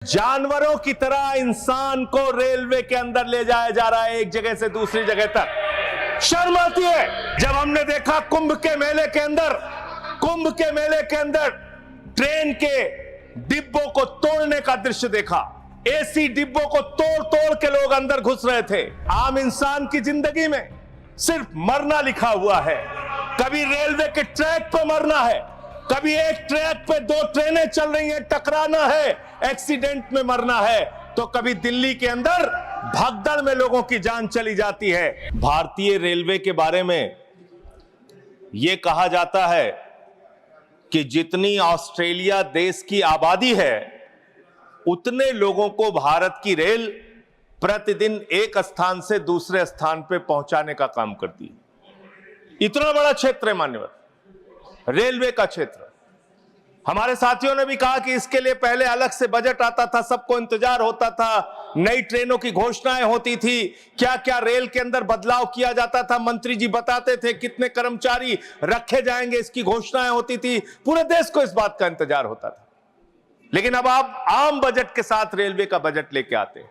जानवरों की तरह इंसान को रेलवे के अंदर ले जाया जा रहा है, एक जगह से दूसरी जगह तक। शर्म आती है जब हमने देखा कुंभ के मेले के अंदर ट्रेन के डिब्बों को तोड़ने का दृश्य देखा। एसी डिब्बों को तोड़ तोड़ के लोग अंदर घुस रहे थे। आम इंसान की जिंदगी में सिर्फ मरना लिखा हुआ है। कभी रेलवे के ट्रैक पर मरना है, कभी एक ट्रैक पे दो ट्रेनें चल रही हैं, टकराना है, एक्सीडेंट में मरना है, तो कभी दिल्ली के अंदर भगदड़ में लोगों की जान चली जाती है। भारतीय रेलवे के बारे में यह कहा जाता है कि जितनी ऑस्ट्रेलिया देश की आबादी है, उतने लोगों को भारत की रेल प्रतिदिन एक स्थान से दूसरे स्थान पे पहुंचाने का काम करती है। इतना बड़ा क्षेत्र है मान्यवर रेलवे का क्षेत्र। हमारे साथियों ने भी कहा कि इसके लिए पहले अलग से बजट आता था, सबको इंतजार होता था, नई ट्रेनों की घोषणाएं होती थी, क्या क्या रेल के अंदर बदलाव किया जाता था, मंत्री जी बताते थे कितने कर्मचारी रखे जाएंगे, इसकी घोषणाएं होती थी, पूरे देश को इस बात का इंतजार होता था। लेकिन अब आप आम बजट के साथ रेलवे का बजट लेके आते हैं,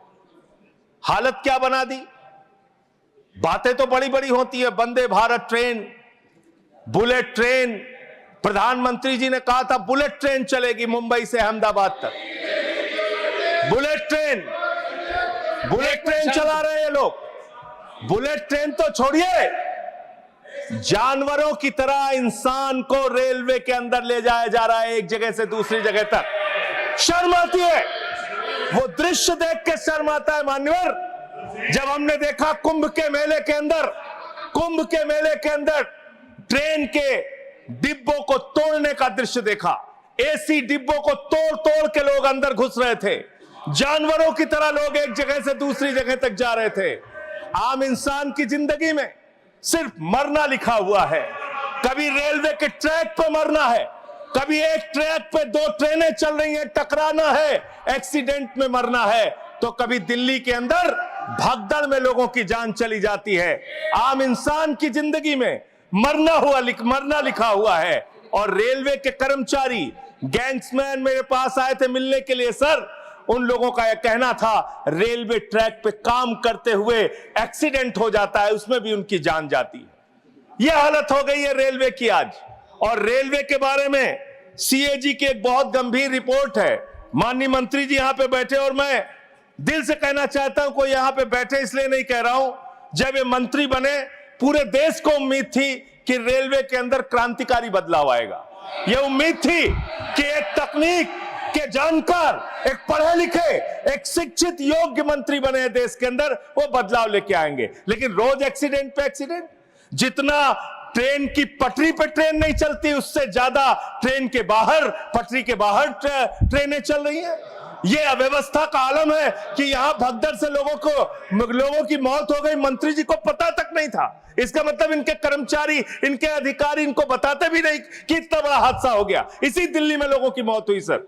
हालत क्या बना दी। बातें तो बड़ी बड़ी होती है, Vande Bharat train, bullet train, प्रधानमंत्री जी ने कहा था बुलेट ट्रेन चलेगी मुंबई से अहमदाबाद तक। बुलेट ट्रेन चला रहे हैं ये लोग। बुलेट ट्रेन तो छोड़िए, जानवरों की तरह इंसान को रेलवे के अंदर ले जाया जा रहा है, एक जगह से दूसरी जगह तक। शर्म आती है, वो दृश्य देख के शर्म आता है मान्यवर, जब हमने देखा कुंभ के मेले के अंदर ट्रेन के डिब्बों को तोड़ने का दृश्य देखा। एसी डिब्बों को तोड़ तोड़ के लोग अंदर घुस रहे थे। जानवरों की तरह लोग एक जगह से दूसरी जगह तक जा रहे थे। आम इंसान की जिंदगी में सिर्फ मरना लिखा हुआ है। कभी रेलवे के ट्रैक पर मरना है, कभी एक ट्रैक पे दो ट्रेनें चल रही हैं, टकराना है, एक्सीडेंट में मरना है, तो कभी दिल्ली के अंदर भगदड़ में लोगों की जान चली जाती है। आम इंसान की जिंदगी में मरना लिखा हुआ है। और रेलवे के कर्मचारी, गैंग्समैन मेरे पास आए थे मिलने के लिए। सर, उन लोगों का यह कहना था रेलवे ट्रैक पे काम करते हुए एक्सीडेंट हो जाता है, उसमें भी उनकी जान जाती है। यह हालत हो गई है रेलवे की आज। और रेलवे के बारे में सीएजी की एक बहुत गंभीर रिपोर्ट है। माननीय मंत्री जी यहां पे बैठे, और मैं दिल से कहना चाहता हूं, कोई यहां पे बैठे इसलिए नहीं कह रहा हूं, जब ये मंत्री बने पूरे देश को उम्मीद थी कि रेलवे के अंदर क्रांतिकारी बदलाव आएगा। यह उम्मीद थी कि एक तकनीक के जानकार, एक पढ़े लिखे, एक शिक्षित योग्य मंत्री बने देश के अंदर, वो बदलाव लेके आएंगे। लेकिन रोज एक्सीडेंट पे एक्सीडेंट। जितना ट्रेन की पटरी पे ट्रेन नहीं चलती, उससे ज्यादा ट्रेन के बाहर, पटरी के बाहर ट्रेनें चल रही हैं। यह अव्यवस्था का आलम है कि यहां भगदड़ से लोगों की मौत हो गई, मंत्री जी को पता तक नहीं था। इसका मतलब इनके कर्मचारी, इनके अधिकारी इनको बताते भी नहीं कि इतना बड़ा हादसा हो गया। इसी दिल्ली में लोगों की मौत हुई सर।